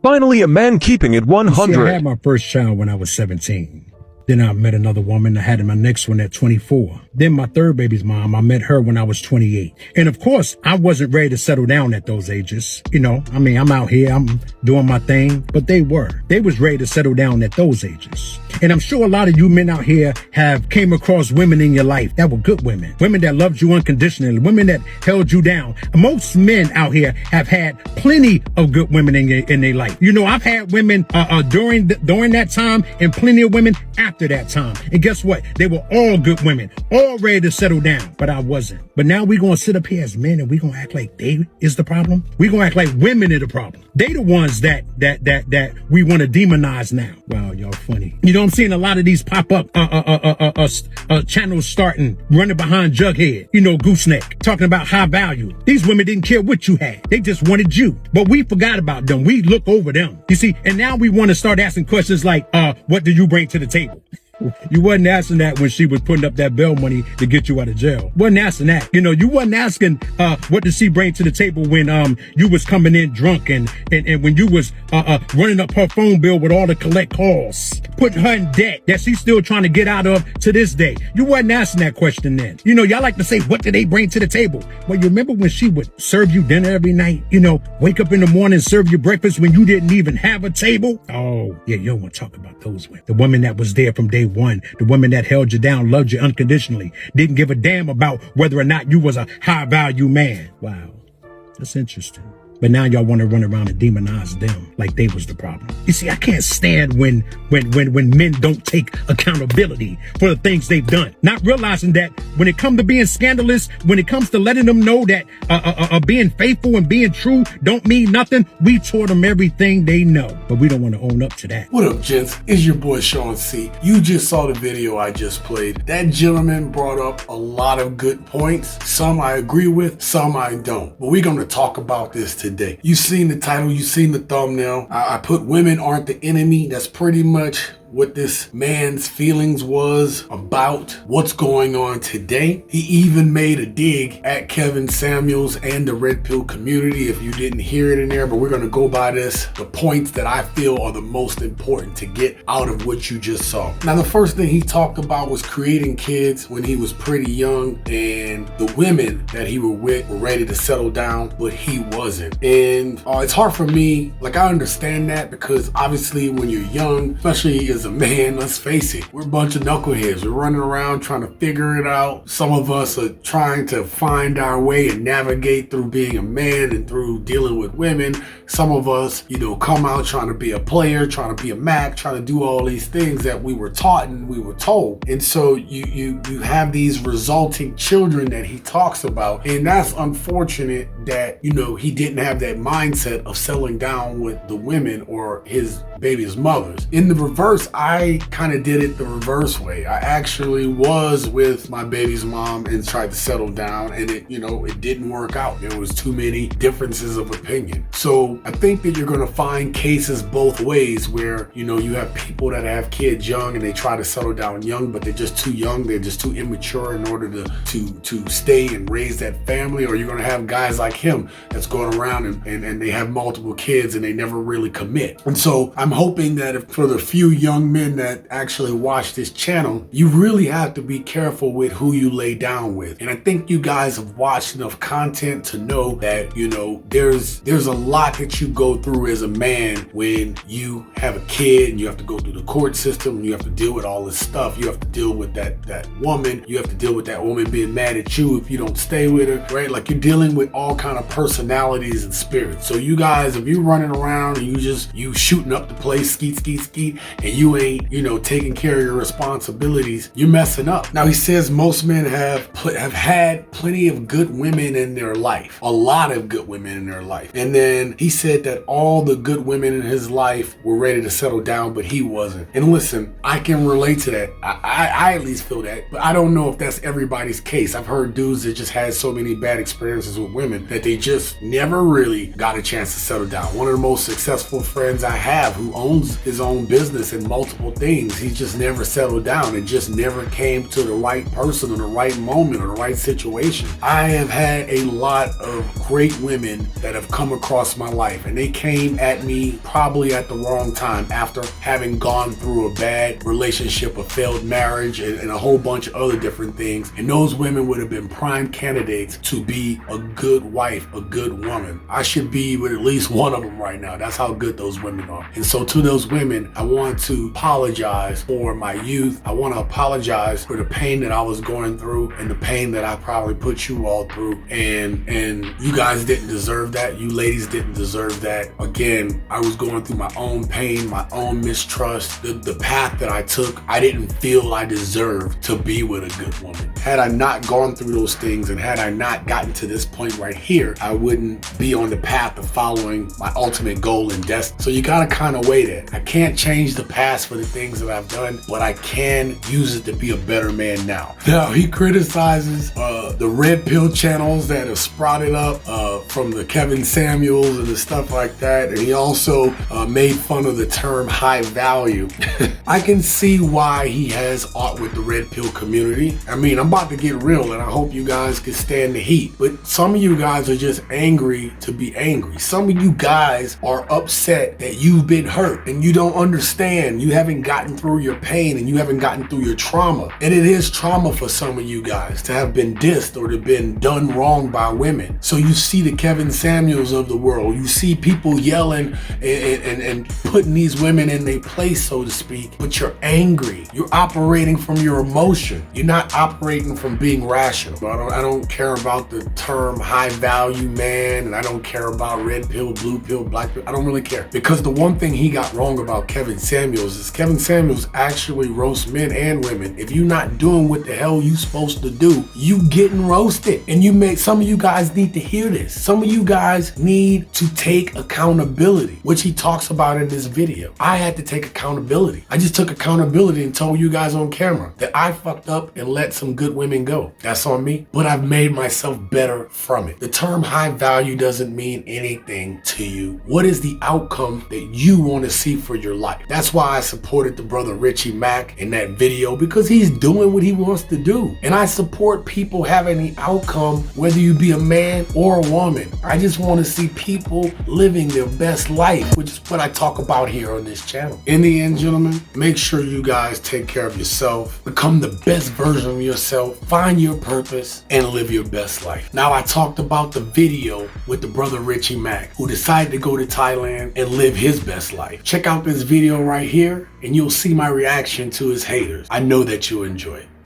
Finally, a man keeping it See, I 100. had my first child when I was 17. Then I met another woman. I had my next one at 24. Then my third baby's mom, I met her when I was 28. And of course, I wasn't ready to settle down at those ages. You know, I mean, I'm out here, I'm doing my thing, but they were. They was ready to settle down at those ages. And I'm sure a lot of you men out here have came across women in your life that were good women. Women that loved you unconditionally. Women that held you down. Most men out here have had plenty of good women in their life. You know, I've had women during that time and plenty of women after that time. And guess what? They were all good women, all ready to settle down, but I wasn't. But now we're going to sit up here as men and we're going to act like they is the problem. We're going to act like women are the problem. They the ones that we want to demonize now. Wow, y'all funny. You know, I'm seeing a lot of these pop up channels starting, running behind Jughead, you know, Gooseneck, talking about high value. These women didn't care what you had. They just wanted you. But we forgot about them. We look over them. You see, and now we want to start asking questions like, what do you bring to the table? You wasn't asking that when she was putting up that bail money to get you out of jail. Wasn't asking that. You know, you wasn't asking what did she bring to the table when you was coming in drunk and when you was running up her phone bill with all the collect calls, putting her in debt that she's still trying to get out of to this day. You wasn't asking that question then. You know, y'all like to say, what did they bring to the table? Well, you remember when she would serve you dinner every night? You know, wake up in the morning, serve you breakfast when you didn't even have a table? Oh, yeah, you don't want to talk about those women. The women that was there from day one, the women that held you down, loved you unconditionally, didn't give a damn about whether or not you was a high value man. Wow, that's interesting. But now y'all want to run around and demonize them like they was the problem. You see, I can't stand when men don't take accountability for the things they've done. Not realizing that when it comes to being scandalous, when it comes to letting them know that being faithful and being true don't mean nothing, we taught them everything they know. But we don't want to own up to that. What up, gents? It's your boy Sean C. You just saw the video I just played. That gentleman brought up a lot of good points. Some I agree with, some I don't. But we're going to talk about this today. You seen the title, you seen the thumbnail. I put women aren't the enemy. That's pretty much what this man's feelings was about what's going on today. He even made a dig at Kevin Samuels and the Red Pill community, if you didn't hear it in there, but we're gonna go by the points that I feel are the most important to get out of what you just saw. Now, the first thing he talked about was creating kids when he was pretty young, and the women that he were with were ready to settle down, but he wasn't. And it's hard for me, like I understand that, because obviously when you're young, especially as a man, let's face it, we're a bunch of knuckleheads. We're running around trying to figure it out. Some of us are trying to find our way and navigate through being a man and through dealing with women. Some of us, you know, come out trying to be a player, trying to be a Mac, trying to do all these things that we were taught and we were told. And so you have these resulting children that he talks about. And that's unfortunate that, you know, he didn't have that mindset of settling down with the women or his baby's mothers. In the reverse, I kind of did it the reverse way. I actually was with my baby's mom and tried to settle down, and it didn't work out. There was too many differences of opinion. So I think that you're going to find cases both ways where, you know, you have people that have kids young and they try to settle down young, but they're just too young. They're just too immature in order to stay and raise that family. Or you're going to have guys like him that's going around and they have multiple kids and they never really commit. And so I'm hoping that for the few young men that actually watch this channel, you really have to be careful with who you lay down with. And I think you guys have watched enough content to know that, you know, there's a lot that you go through as a man when you have a kid and you have to go through the court system and you have to deal with all this stuff. You have to deal with that woman. You have to deal with that woman being mad at you if you don't stay with her, right? Like, you're dealing with all kind of personalities and spirits. So you guys, if you're running around and you shooting up the place, skeet, and you ain't, you know, taking care of your responsibilities, you're messing up. Now, he says most men have had plenty of good women in their life, a lot of good women in their life. And then he said that all the good women in his life were ready to settle down, but he wasn't. And listen, I can relate to that. I at least feel that, but I don't know if that's everybody's case. I've heard dudes that just had so many bad experiences with women that they just never really got a chance to settle down. One of the most successful friends I have, who owns his own business and multiple things. He just never settled down. It just never came to the right person or the right moment or the right situation. I have had a lot of great women that have come across my life, and they came at me probably at the wrong time after having gone through a bad relationship, a failed marriage, and a whole bunch of other different things. And those women would have been prime candidates to be a good wife, a good woman. I should be with at least one of them right now. That's how good those women are. And so to those women, I want to apologize for my youth. I want to apologize for the pain that I was going through and the pain that I probably put you all through. And you guys didn't deserve that. You ladies didn't deserve that. Again, I was going through my own pain, my own mistrust. The path that I took, I didn't feel I deserved to be with a good woman. Had I not gone through those things and had I not gotten to this point right here, I wouldn't be on the path of following my ultimate goal and destiny. So you gotta kind of weigh that. I can't change the past for the things that I've done, but I can use it to be a better man now. Now, he criticizes the red pill channels that have sprouted up from the Kevin Samuels and the stuff like that. And he also made fun of the term high value. I can see why he has aught with the red pill community. I mean, I'm about to get real, and I hope you guys can stand the heat. But some of you guys are just angry to be angry. Some of you guys are upset that you've been hurt and you don't understand. You haven't gotten through your pain and you haven't gotten through your trauma. And it is trauma for some of you guys to have been dissed or to have been done wrong by women. So you see the Kevin Samuels of the world. You see people yelling and putting these women in their place, so to speak. But you're angry. You're operating from your emotion. You're not operating from being rational. I don't care about the term high value man, and I don't care about red pill, blue pill, black pill. I don't really care. Because the one thing he got wrong about Kevin Samuels is Kevin Samuels actually roasts men and women. If you're not doing what the hell you supposed to do, you getting roasted. And some of you guys need to hear this. Some of you guys need to take accountability, which he talks about in this video. I had to take accountability. I just took accountability and told you guys on camera that I fucked up and let some good women go. That's on me, but I've made myself better from it. The term high value doesn't mean anything to you. What is the outcome that you want to see for your life? That's why I supported the brother Richie Mack in that video, because he's doing what he wants to do. And I support people having the outcome, whether you be a man or a woman. I just want to see people living their best life, which is what I talk about here on this channel. In the end, gentlemen, make sure you guys take care of yourself, become the best version of yourself, find your purpose, and live your best life. Now, I talked about the video with the brother Richie Mack, who decided to go to Thailand and live his best life. Check out this video right here, and you'll see my reaction to his haters. I know that you'll enjoy it.